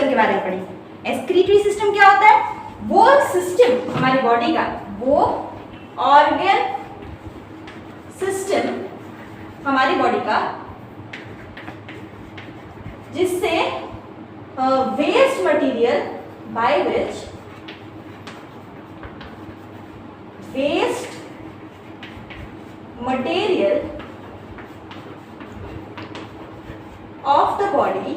System के बारे में पढ़ेंगे। एक्सक्रीटरी सिस्टम क्या होता है? वो सिस्टम हमारी बॉडी का, वो ऑर्गन सिस्टम हमारी बॉडी का जिससे waste material by which waste material of the body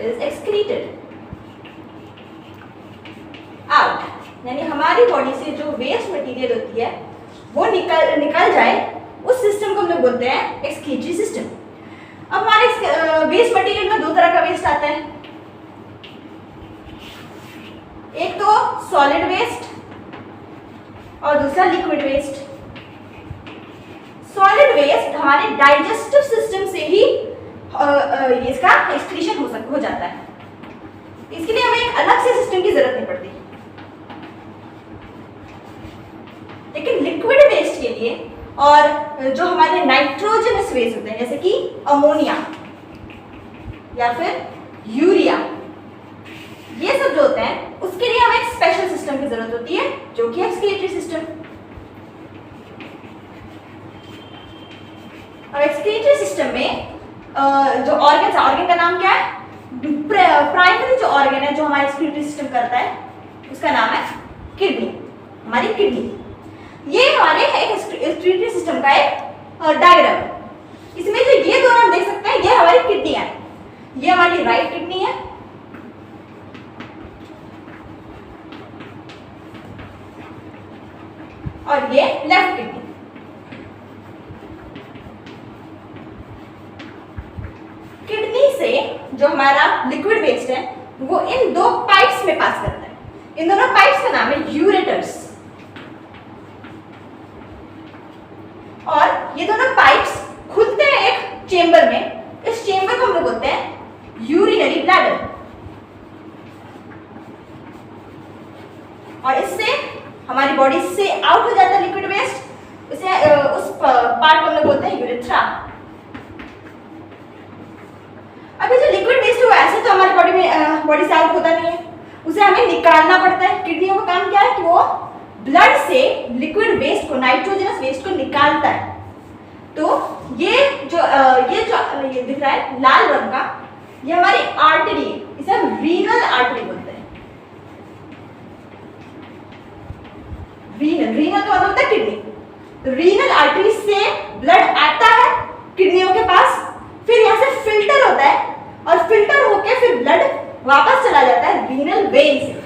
is excreted out, यानी हमारी बॉडी से जो वेस्ट मटेरियल होती है वो निकल जाए, उस सिस्टम को हम लोग बोलते हैं एक्सक्रीटरी सिस्टम। अब हमारे वेस्ट मटेरियल में दो तरह का वेस्ट आता है, एक तो सॉलिड वेस्ट और दूसरा लिक्विड वेस्ट। सॉलिड वेस्ट हमारे डाइजेस्टिव सिस्टम से ही इसका एक्सक्रीशन हो जाता है, इसके लिए हमें एक अलग से सिस्टम की जरूरत नहीं पड़ती। लेकिन लिक्विड वेस्ट के लिए और जो हमारे नाइट्रोजनस वेस्ट होते हैं जैसे कि अमोनिया या फिर यूरिया, ये सब जो होते हैं उसके लिए हमें एक स्पेशल सिस्टम की जरूरत होती है जो कि एक्सक्रीटरी सिस्टम। अब एक्सक्रीटरी सिस्टम में जो ऑर्गन का नाम क्या है? प्राइमरी जो ऑर्गन है जो हमारा एक्सक्रीटरी सिस्टम करता है उसका नाम है किडनी, हमारी किडनी। ये हमारे एक्सक्रीटरी सिस्टम का एक डायग्राम है। इसमें जो ये दोनों हम देख सकते हैं ये हमारी किडनी है, ये हमारी राइट किडनी है और ये लेफ्ट किडनी। किडनी से जो हमारा लिक्विड वेस्ट है वो इन दो पाइप्स में पास करता है। इन दोनों पाइप्स का नाम है यूरेटर्स, और ये दोनों पाइप्स खुलते हैं एक चेंबर में। इस चेंबर को हम लोग बोलते हैं यूरिनरी ब्लैडर, और इससे हमारी बॉडी से आउट हो जाता है लिक्विड वेस्ट, उसे उस पार्ट को हम लोग बोलते हैं यूरेथ्रा। अब ये जो लिक्विड वेस्ट है ऐसे तो हमारी बॉडी से आउट होता नहीं है, उसे हमें निकालना पड़ता है। किडनियों का काम क्या है कि वो ब्लड से लिक्विड वेस्ट को, नाइट्रोजनस वेस्ट को निकालता है। तो ये दिख रहा है लाल रंग का, ये हमारी आर्टरी है, इसे हम रीनल आर्टरी बोलते हैं। रीनल का मतलब होता है किडनी। तो रीनल आर्टरी से ब्लड आता है किडनियों के पास, फिर यहाँ से फिल्टर होता है और फिल्टर होके फिर ब्लड वापस चला जाता है रीनल वेन से।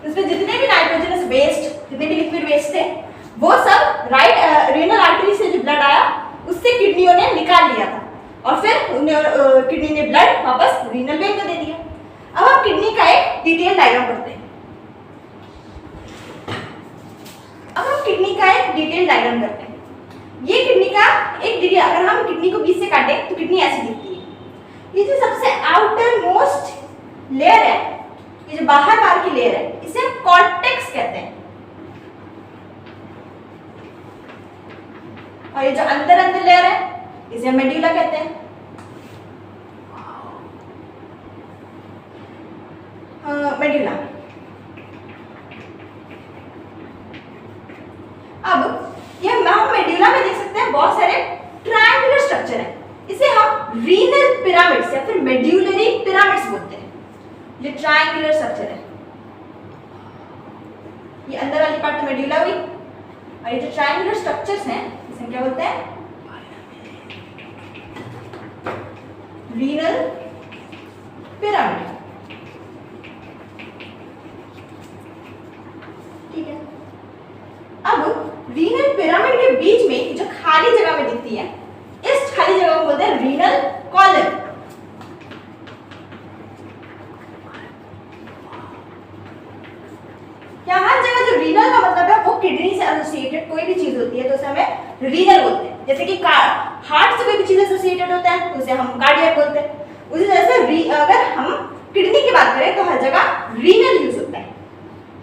इसमें जितने भी नाइट्रोजनस वेस्ट, जितने भी लिक्विड वेस्ट थे वो सब रीनल आर्टरी से जो ब्लड आया उससे किडनियों ने निकाल लिया था, और फिर किडनी ने ब्लड वापस रीनल वेन को दे दिया। अब हम किडनी का एक डिटेल डायग्राम करते हैं। ये किडनी का एक डिटेल, अगर हम किडनी को बीच से काटें तो किडनी ऐसी दिखती है। ये जो सबसे आउटर मोस्ट लेयर है, ये जो बाहर की लेयर है, इसे हम कॉर्टेक्स कहते हैं, और ये जो अंदर लेयर है इसे हम मेड्यूला कहते हैं। मेड्यूला। अब ये हम मेड्यूला में देख सकते हैं बहुत सारे ट्रायंगुलर स्ट्रक्चर है, इसे हम रीनल पिरामिड्स या फिर मेड्यूलरी पिरामिड्स बोलते हैं। ये ट्रायंगुलर स्ट्रक्चर है, ये अंदर वाली पार्ट मेड्यूला हुई, और ये जो ट्रायंगुलर स्ट्रक्चर्स हैं इसे क्या बोलते हैं? Renal pyramid. ठीक है। अब रीनल पिरामिड के बीच में जो खाली जगह में दिखती है, इस खाली जगह को बोलते हैं रीनल कॉलम। हर जगह जो रीनल का मतलब है वो किडनी से एसोसिएटेड कोई भी चीज होती है तो उसे हमें रीनल बोलते हैं। जैसे कि हार्ट से कोई भी चीज एसोसिएटेड होता है तो उसे हम कार्डियक बोलते हैं। उसी तरह से अगर हम किडनी की बात करें तो हर जगह रीनल यूज होता है।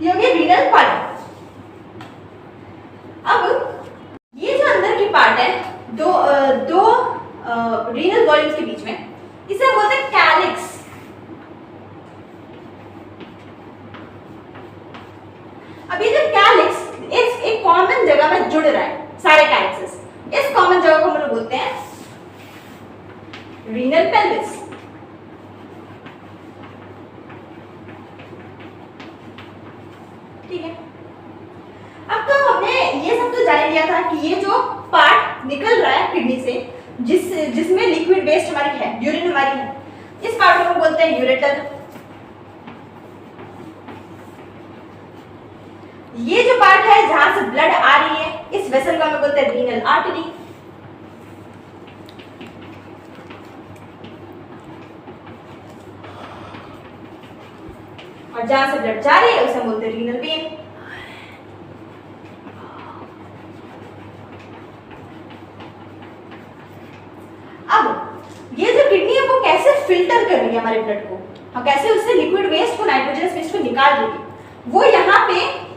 ये हो गया रीनल कॉलम। अब ये जो अंदर की पार्ट है जुड़ रहा है सारे कैरेक्टर्स, इस कॉमन जगह को हम लोग बोलते हैं रीनल पेल्विस। ठीक है, अब तो हमने ये सब तो जान लिया था कि ये जो पार्ट निकल रहा है किडनी से, जिसमें लिक्विड वेस्ट हमारी है, यूरिन हमारी है, इस पार्ट को हम बोलते हैं यूरेटर। ये जो पार्ट है जहां से ब्लड आ रही है, इस वेसल को हम बोलते हैं रीनल आर्टरी। और जहां से ब्लड जा रही है उसे हम बोलते हैं रीनल वेन। अब ये जो किडनी है वो कैसे फिल्टर कर रही है हमारे ब्लड को, और कैसे उससे लिक्विड वेस्ट को, नाइट्रोजनस वेस्ट को निकाल रही है, वो यहाँ पे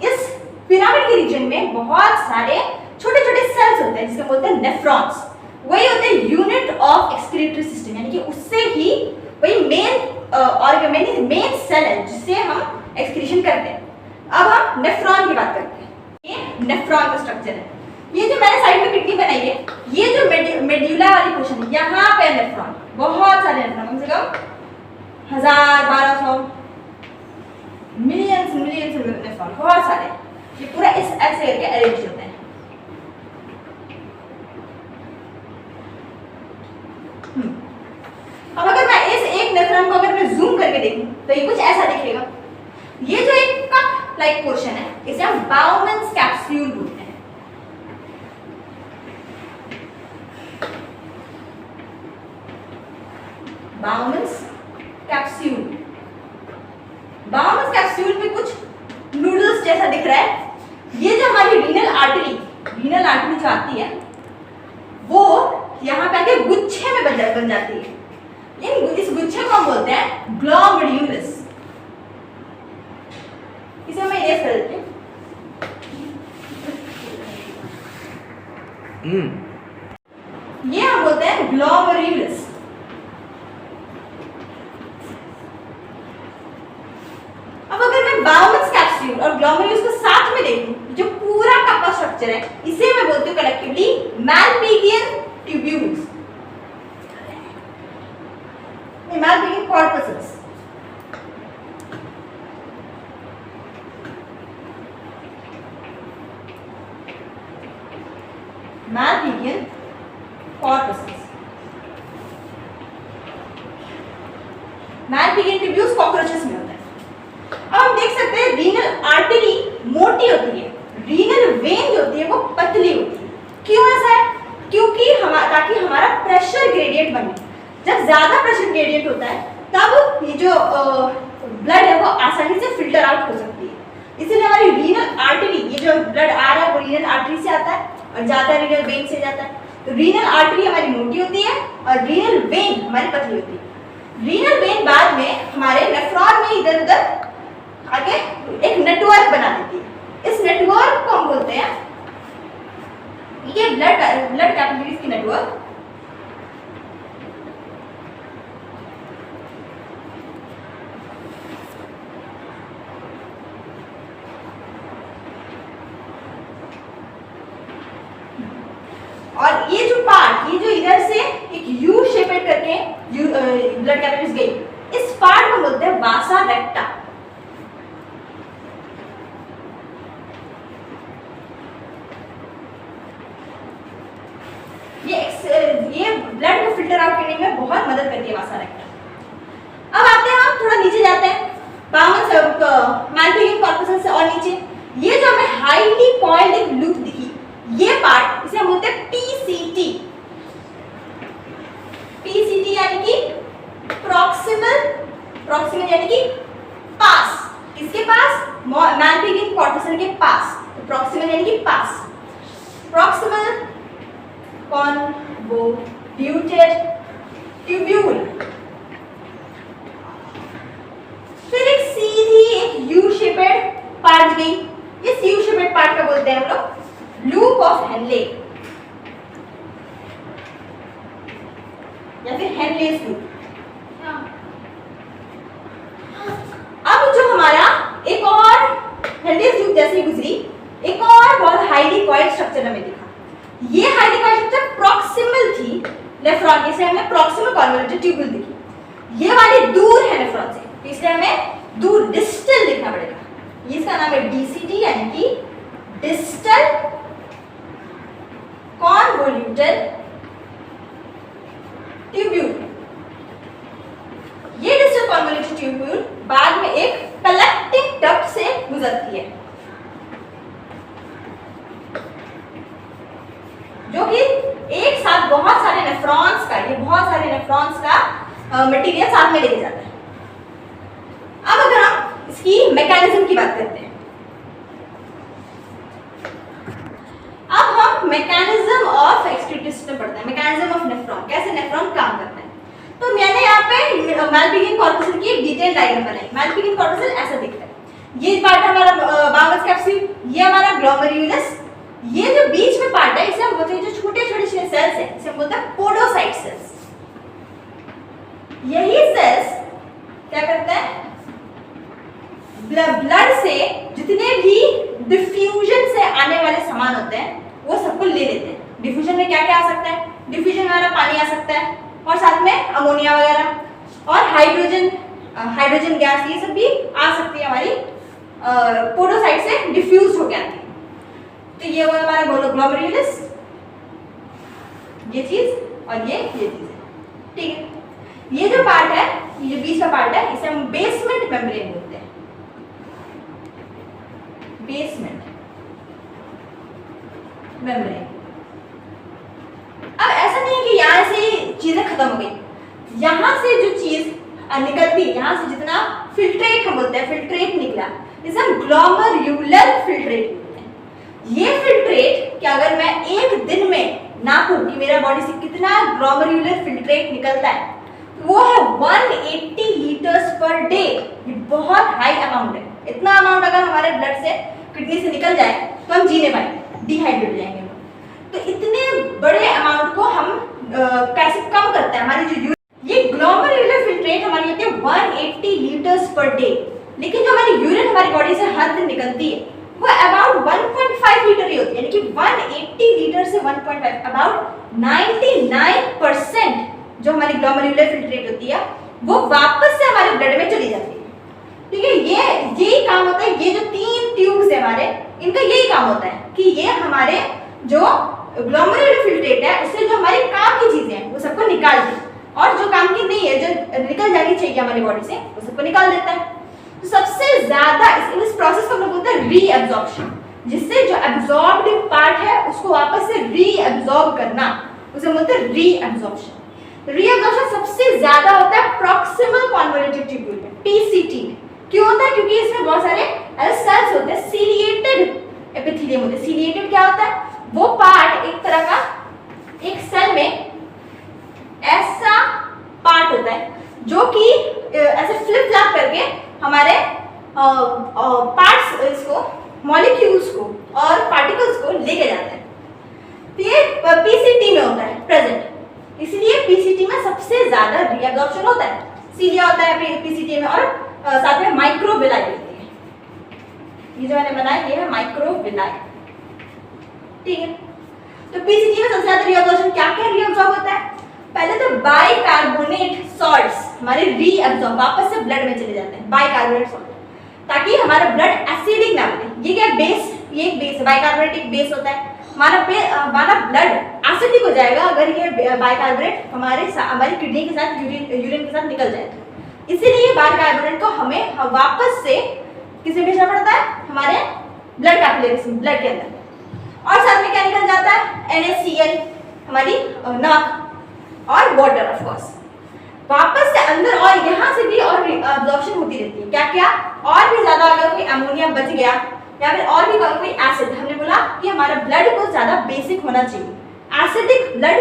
इस पिरामिड के रीजन में बहुत सारे छोटे छोटे सेल्स होते हैं जिसको बोलते हैं नेफ्रॉन्स। वही होते हैं यूनिट ऑफ एक्सक्रीटरी सिस्टम, यानी कि उससे ही वही मेन ऑर्गन मेन सेल है जिससे हम एक्सक्रीशन करते हैं। अब हम नेफ्रॉन की बात करते हैं। ये नेफ्रॉन का स्ट्रक्चर है। ये जो मैंने साइड में किडनी बनाई है, ये जो मेड्यूला वाली पोर्शन है, यहाँ पे नेफ्रॉन, बहुत सारे नेफ्रॉन, कम से कम 1000, 1200, मिलियंस नेफ्रॉन, बहुत सारे। ये पूरा इस ऐसे करके अरेंज होते हैं। अब अगर मैं इस एक नेफ्रॉन को अगर मैं जूम करके देखूं तो ये कुछ ऐसा दिखेगा। ये जो एक कप लाइक पोर्शन है, इसे हम बाउमन्स कैप्सूल बोलते हैं। बाउमन्स कैप्सूल, बाउमन्स कैप्सूल में कुछ नूडल्स जैसा दिख रहा है। ये जो हमारी रीनल आर्टरी जो आती है वो यहाँ पे आके गुच्छे में बन जाती है। इस गुच्छे को हम बोलते हैं ग्लोमेरुलस। इसे मैं इरेज कर देती हूँ। ये हम बोलते हैं ग्लोमेरुलस। अब अगर मैं बाउमन्स कैप्सूल और ग्लोमेरुलस को साथ में देखूं, जो पूरा कप का स्ट्रक्चर है, इसे मैं बोलती हूँ collectively Malpighian tubules, Malpighian corpuscles. Malpighian corpuscles, Malpighian tubules cockroaches में होता है। अब हम देख सकते हैं रीनल आर्टरी मोटी होती है, रीनल वेन जो होती है वो पतली होती है। क्यों ऐसा है? क्योंकि ताकि हमारा प्रेशर ग्रेडियंट बने। जब ज्यादा प्रेशर ग्रेडियंट होता है तब ये जो ब्लड है वो आसानी से फिल्टर आउट हो सकती है। इसीलिए हमारी रीनल आर्टरी, ये जो ब्लड आ रहा है वो रीनल आर्टरी से आता है और जाता है रीनल वेन से जाता है। तो रीनल आर्टरी हमारी मोटी होती है और रीनल वेन हमारी पतली होती है। रीनल वेन बाद में हमारे नेफ्रॉन में इधर उधर आगे एक नेटवर्क बना देती है। इस नेटवर्क को हम बोलते हैं, ये ब्लड कैपिलरीज की नेटवर्क। और ये जो पार्ट, ये जो इधर से एक यू शेपेड करके ब्लड कैपिलरीज गई, इस पार्ट को बोलते हैं वासा रेक्टा। ये ब्लड को फिल्टर आउट करने में बहुत मदद करती है वासा रेक्टा। अब आते हैं, हम थोड़ा नीचे जाते हैं, बाउमन्स मैलपिगियन कॉर्पसेस से और नीचे। ये जो हमें हाईली कॉइल्ड एक लूप दिखी, ये पार्ट, इसे हम बोलते हैं पीसीटी। पीसीटी यानी कि प्रॉक्सिमल यानी कि पास। किसके पास? मैलपिगियन कॉर्पसेस के पास। तो प्रॉक्सिमल यानी कि पास। Proximal convoluted tubule. फिर एक सीधी एक यू शेपेड पार्ट गई। इस यू शेपेड पार्ट का बोलते हैं हम लोग लूप ऑफ हेनले या फिर हेनलेस लूप। अब जो हमारा एक और हेनलेस लूप जैसे गुजरी, एक और बहुत हाईली कॉइल्ड स्ट्रक्चर हमें दिखा। ये हाईली कॉइल्ड स्ट्रक्चर प्रॉक्सिमल थी नेफ्रॉन, इसे हमें प्रॉक्सिमल कॉन्वोल्यूटेड ट्यूब्यूल दिखी। ये वाली दूर है नेफ्रॉन से, इसलिए हमें दूर डिस्टल लिखना पड़ेगा। ये इसका नाम है डीसीटी यानी कि डिस्टल कॉन्वोल्यूटेड ट्यूब्यूल। ये डिस्टल कॉन्वोल्यूटेड ट्यूब्यूल बाद में एक कलेक्टिंग डक्ट से गुजरती है, जो कि एक साथ बहुत सारे नेफ्रॉन्स का, ये बहुत सारे नेफ्रॉन्स का मटेरियल साथ में लेके जाता है। अब अगर हम इसकी मैकेनिज्म की बात करते हैं, अब हम मैकेनिज्म ऑफ एक्सक्रीटरी सिस्टम पढ़ते हैं, मैकेनिज्म ऑफ नेफ्रॉन, कैसे नेफ्रॉन काम करता है। तो मैंने यहाँ पे मालपिघन कॉर्पसल की एक डिटेल डायग्राम बनाई। मालपिघन कॉर्पसल ऐसा दिखता है, ये पार्ट हमारा बाउंस कैप्सूल, ये हमारा ग्लोमेरुलस, ये जो बीच में पार्ट है इसे हम बोलते हैं, जो छोटे छोटे सेल्स हैं इसे हम बोलते हैं पोडोसाइट सेल्स। यही सेल्स क्या करते हैं, ब्लड से जितने भी डिफ्यूजन से आने वाले सामान होते हैं वो सबको ले लेते हैं। डिफ्यूजन में क्या क्या आ सकता है, डिफ्यूजन में हमारा पानी आ सकता है और साथ में अमोनिया वगैरह और हाइड्रोजन गैस, ये सब भी आ सकती है हमारी पोडोसाइट से डिफ्यूज होकर आती है। तो ये हुआ हमारा ग्लोमेरुलस, ये चीज और ये चीज है, ठीक है। ये जो पार्ट है, ये जो बीच का पार्ट है, इसे हम बेसमेंट मेम्ब्रेन बोलते हैं, बेसमेंट मेम्ब्रेन। अब ऐसा नहीं है कि यहाँ से चीजें खत्म हो गई, यहाँ से जो चीज निकलती है, यहाँ से जितना फिल्ट्रेट हम बोलते हैं, फिल्ट्रेट निकला, इसे हम ग्लोमेरुलर फिल्ट्रेट बोलते हैं। ये फिल्ट्रेट कि अगर मैं एक दिन में नापूं कि मेरा बॉडी से कितना ग्लोमेरुलर फिल्ट्रेट निकलता है, वो है 180 लीटर्स पर डे। ये बहुत हाई अमाउंट है। इतना अमाउंट अगर हमारे ब्लड से, किडनी से निकल जाए तो हम जी नहीं पाएंगे, डिहाइड्रेट हो जाएंगे। तो इतने बड़े अमाउंट को हम कैसे कम करते हैं, हमारी जो ये ग्लोमेरुलर फिल्ट्रेट हमारी होती है 180 लीटर्स पर डे, लेकिन जो हमारी यूरिन हमारी बॉडी से हर दिन निकलती है वो अबाउट 1.5 लीटर ही होती है, यानी कि 180 लीटर से 1.5 अबाउट 99% जो हमारी ग्लोमेरुलर फिल्ट्रेट होती है वो वापस से हमारे ब्लड में चली जाती है। ठीक है, ये यही काम होता है। ये जो 3 ट्यूब्स है हमारे, इनका यही काम होता है कि ये हमारे जो ग्लोमेरुलर फिल्ट्रेट है उससे जो हमारे काम की चीजें हैं वो सबको निकाल दे, और जो काम की नहीं है, जो निकल जानी चाहिए हमारी बॉडी से, वो सबको निकाल देता है। तो सबसे ज्यादा इस प्रोसेस को हम लोग बोलते हैं रीअब्जॉर्प्शन, जिससे जो एब्जॉर्ब्ड पार्ट है उसको वापस से रीअब्जॉर्ब करना, उसे बोलते हैं रीअब्जॉर्प्शन। रीअब्जॉर्प्शन सबसे ज्यादा होता है प्रॉक्सिमल कॉन्वोल्यूटेड ट्यूब्यूल में, पीसीटी में। क्यों होता है? क्योंकि इसमें बहुत सारे सेल्स होते हैं, सीलिएटेड एपिथेलियम होते हैं। सीलिएटेड क्या होता है? वो पार्ट, एक तरह का एक सेल में ऐसा पार्ट होता है जो कि ऐसे फ्लिप फ्लैप करके हमारे पार्ट्स, इसको मॉलिक्यूल्स को और पार्टिकल्स को लेके जाता है। तो ये पीसीटी में होता है प्रेजेंट, इसलिए पीसीटी में सबसे ज्यादा रीअब्जॉर्प्शन होता है। सीलिया होता है पीसीटी में, और साथ में माइक्रोविलाई होती है। ये जो मैंने बनाया ये है माइक्रोविलाई, ठीक है। तो पीसीटी में सबसे ज्यादा रीअब्जॉर्प्शन क्या क्या रीअब्जॉर्ब होता है? पहले तो बाइकार्बोनेट सॉल्ट्स हमारे रीअब्जॉर्ब वापस से ब्लड में चले जाते हैं, बाइकार्बोनेट सॉल्ट, ताकि हमारा ब्लड एसिडिक ना बने। ये क्या बेस, ये एक बेस है, बाइकार्बोनेट एक बेस होता है। हमारा ब्लड एसिडिक हो जाएगा अगर ये बाइकार्बोनेट हमारी किडनी के साथ, यूरिन के साथ निकल जाए तो। इसीलिए बाइकार्बोनेट को हमें वापस से किसे भेजना पड़ता है? हमारे ब्लड कैपिलरीज में, ब्लड के अंदर। और साथ में क्या निकल जाता है? NaCl, हमारी नाक, और वाटर ऑफ कोर्स वापस से अंदर, और यहाँ से भी और अब्जॉर्प्शन होती रहती है। क्या क्या? और भी ज्यादा अगर कोई अमोनिया बच गया या फिर और भी कोई एसिड, हमने बोला कि हमारा ब्लड को ज्यादा बेसिक होना चाहिए। एसिडिक ब्लड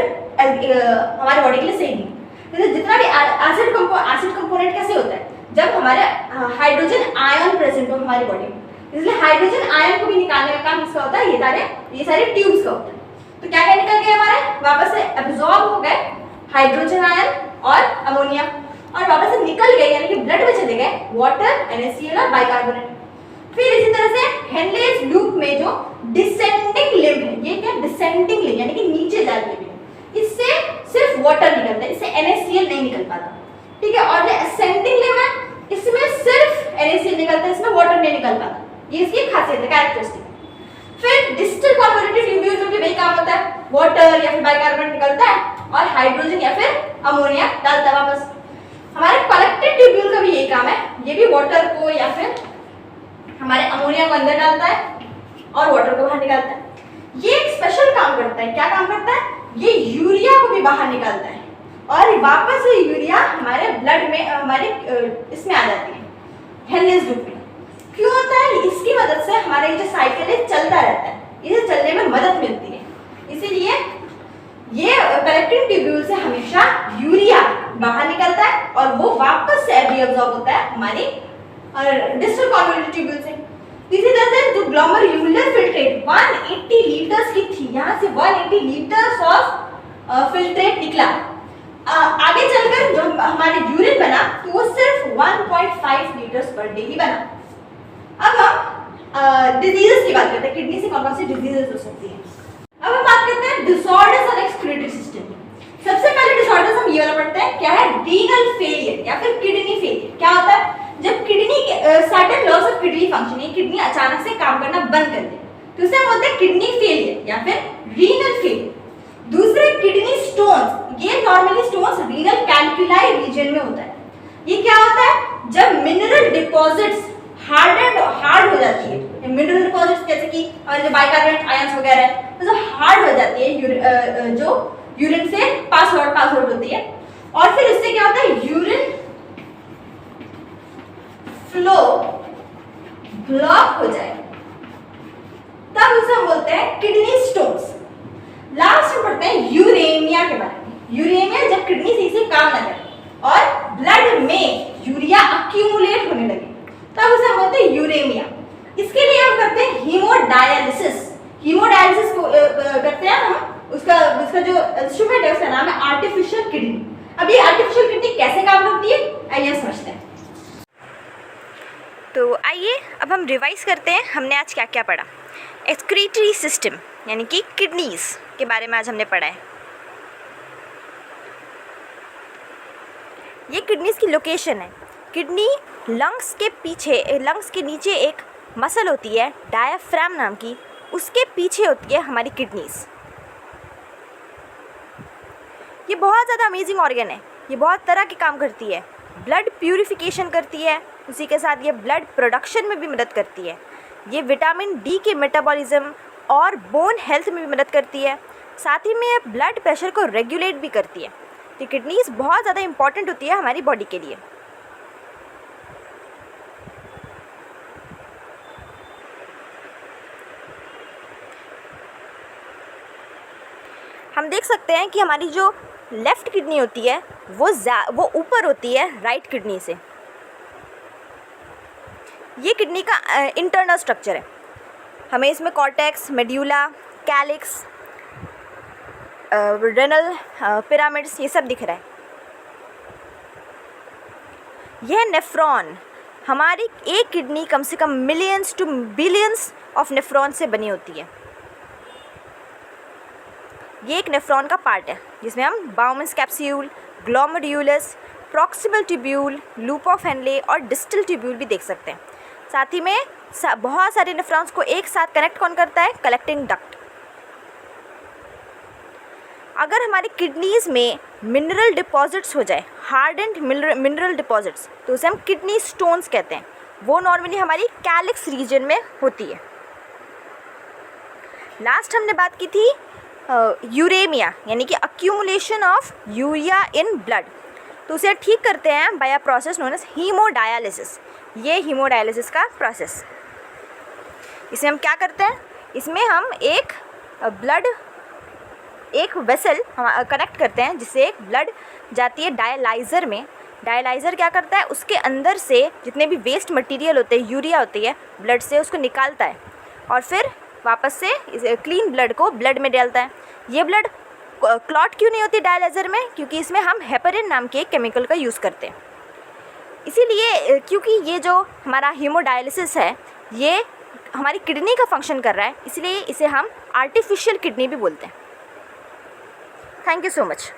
हमारे बॉडी के लिए सही नहीं। तो जितना भी एसिड कंपोनेंट कैसे होता है? जब हमारे हाइड्रोजन आयन प्रेजेंट हो हमारी बॉडी में, इसलिए हाइड्रोजन आयन को भी निकालने का काम किसका होता है? ये सारे ट्यूब्स का होता है। तो क्या क्या निकल गए हमारे? वापस से एब्जॉर्ब हो गए हाइड्रोजन आयन और अमोनिया, और वापस से निकल गए यानी कि ब्लड में चले गए वाटर, NaCl और बाइकार्बोनेट। फिर इसी तरह से हेनलेस लूप में जो डिसेंडिंग लिम्ब है, ये क्या डिसेंडिंग लिम्ब यानी कि नीचे जा रही है, इससे सिर्फ वाटर निकलता है, इससे NaCl नहीं निकल पाता, ठीक है। और जो असेंडिंग लिम्ब है इसमें सिर्फ NaCl निकलता है, इसमें वाटर नहीं निकल पाता, ये इसकी खासियत है, कैरेक्टरिस्टिक। फिर डिस्टल कन्वोल्यूटिव ट्यूब्यूल में भी वही काम होता है, वाटर या फिर बाइकार्बोनेट निकलता है और हाइड्रोजन या फिर अमोनिया डालता है वापस। हमारे कलेक्टेड ट्यूब्यूल का भी यही काम है, ये भी वाटर को या फिर हमारे अमोनिया को अंदर डालता है और वाटर को बाहर निकालता है। ये एक स्पेशल काम करता है, क्या काम करता है, ये यूरिया को भी बाहर निकालता है और वापस ये यूरिया हमारे ब्लड में हमारे इसमें आ जाती है, हेनलेस लूप में। क्यों होता है, इसकी मदद से हमारे जो साइकिल है चलता रहता है, इसे चलने में मदद मिलती है। इसीलिए ये कलेक्टिंग ट्यूब्यूल से हमेशा यूरिया बाहर निकलता है और वो वापस से रीअब्सॉर्ब होता है हमारी डिस्टल कन्वोल्यूटिव ट्यूब्यूल से। इसी तरह से जो ग्लोमेरुलर फिल्ट्रेट 180 लीटर्स की थी, यहाँ से 180 लीटर्स ऑफ फिल्ट्रेट निकला। आगे चलकर जो हमारे यूरिन बना तो वो सिर्फ 1.5 लीटर्स पर डे ही बना। अब हम डिजीजेस की बात करते हैं, किडनी से कौन कौन सी डिजीजेस हो सकती है। अब हम बात करते हैं डिसऑर्डर्स ऑफ एक्सक्रीटरी सिस्टम। सबसे पहले डिसऑर्डर्स हम ये वाला पढ़ते हैं, क्या है, रीनल फेलियर या फिर किडनी फेलियर। क्या होता है, जब किडनी के certain loss of kidney function, ये किडनी अचानक से काम करना बंद कर दे तो उसे हम बोलते हैं किडनी फेलियर या फिर रीनल फेलियर। दूसरे किडनी स्टोन्स, ये normally stones renal calculi region में होता है। ये क्या होता है, जब मिनरल डिपॉजिट्स हार्ड हो जाती है, मिनरल डिपॉजिट्स जैसे कि जो बाइकार्बोनेट आयंस वगैरह है, तो जब हार्ड हो जाती है जो यूरिन से पास आउट होती है और फिर इससे क्या होता है, यूरिन फ्लो ब्लॉक हो जाए, तब उसे हम बोलते हैं किडनी स्टोन्स। लास्ट में पढ़ते हैं यूरेमिया के बारे में। यूरेमिया जब किडनी सही से काम ना करे और ब्लड में यूरिया अक्यूमुलेट होने लगे तब उसे हम बोलते हैं यूरेमिया। इसके लिए हम करते हैं हीमोडायलिसिस। हीमोडायलिसिस को करते हैं हम, उसका जो इंस्ट्रूमेंट है उसका नाम है आर्टिफिशियल किडनी। अब ये आर्टिफिशियल किडनी कैसे काम करती है, आइए समझते हैं। तो आइए अब हम रिवाइज करते हैं हमने आज क्या क्या पढ़ा। एक्सक्रीटरी सिस्टम यानी कि किडनीज के बारे में आज हमने पढ़ा है। ये किडनीज की लोकेशन है। किडनी लंग्स के पीछे, लंग्स के नीचे एक मसल होती है डायाफ्राम नाम की, उसके पीछे होती है हमारी किडनीज। ये बहुत ज़्यादा अमेजिंग ऑर्गन है, ये बहुत तरह के काम करती है। ब्लड प्यूरिफिकेशन करती है, उसी के साथ ये ब्लड प्रोडक्शन में भी मदद करती है। ये विटामिन डी के मेटाबॉलिज्म और बोन हेल्थ में भी मदद करती है। साथ ही में ये ब्लड प्रेशर को रेगुलेट भी करती है। तो किडनीज बहुत ज़्यादा इंपॉर्टेंट होती है हमारी बॉडी के लिए। हम देख सकते हैं कि हमारी जो लेफ़्ट किडनी होती है वो ऊपर होती है राइट किडनी से। ये किडनी का इंटरनल स्ट्रक्चर है। हमें इसमें cortex, medulla, calyx, renal pyramids ये सब दिख रहा है। यह नेफ्रॉन, हमारी एक किडनी कम से कम millions to billions of nephron से बनी होती है। ये एक नेफ्रॉन का पार्ट है जिसमें हम Bowman's capsule, glomerulus, proximal tubule, loop of Henle और डिस्टल ट्यूब्यूल भी देख सकते हैं। साथ ही में बहुत सारे नेफ्रॉन्स को एक साथ कनेक्ट कौन करता है, कलेक्टिंग डक्ट। अगर हमारी किडनीज में मिनरल डिपॉजिट्स हो जाए, हार्डेंड मिनरल डिपॉजिट्स, तो उसे हम किडनी स्टोन्स कहते हैं। वो नॉर्मली हमारी कैलिक्स रीजन में होती है। लास्ट हमने बात की थी यूरेमिया यानी कि accumulation of urea in blood. तो उसे ठीक करते हैं by a process known as haemodialysis. ये हीमोडायलिसिस का प्रोसेस। इसमें हम क्या करते हैं, इसमें हम एक वेसल कनेक्ट करते हैं जिससे एक ब्लड जाती है डायलाइज़र में। डायलाइज़र क्या करता है, उसके अंदर से जितने भी वेस्ट मटेरियल होते हैं, यूरिया होती है, ब्लड से उसको निकालता है और फिर वापस से क्लीन ब्लड को ब्लड में डालता है। ये ब्लड क्लॉट क्यों नहीं होती डायलाइज़र में, क्योंकि इसमें हम हेपरिन नाम के एक केमिकल का यूज़ करते हैं। इसीलिए क्योंकि ये जो हमारा हीमोडायलिसिस है ये हमारी किडनी का फंक्शन कर रहा है, इसलिए इसे हम आर्टिफिशियल किडनी भी बोलते हैं। Thank you so much.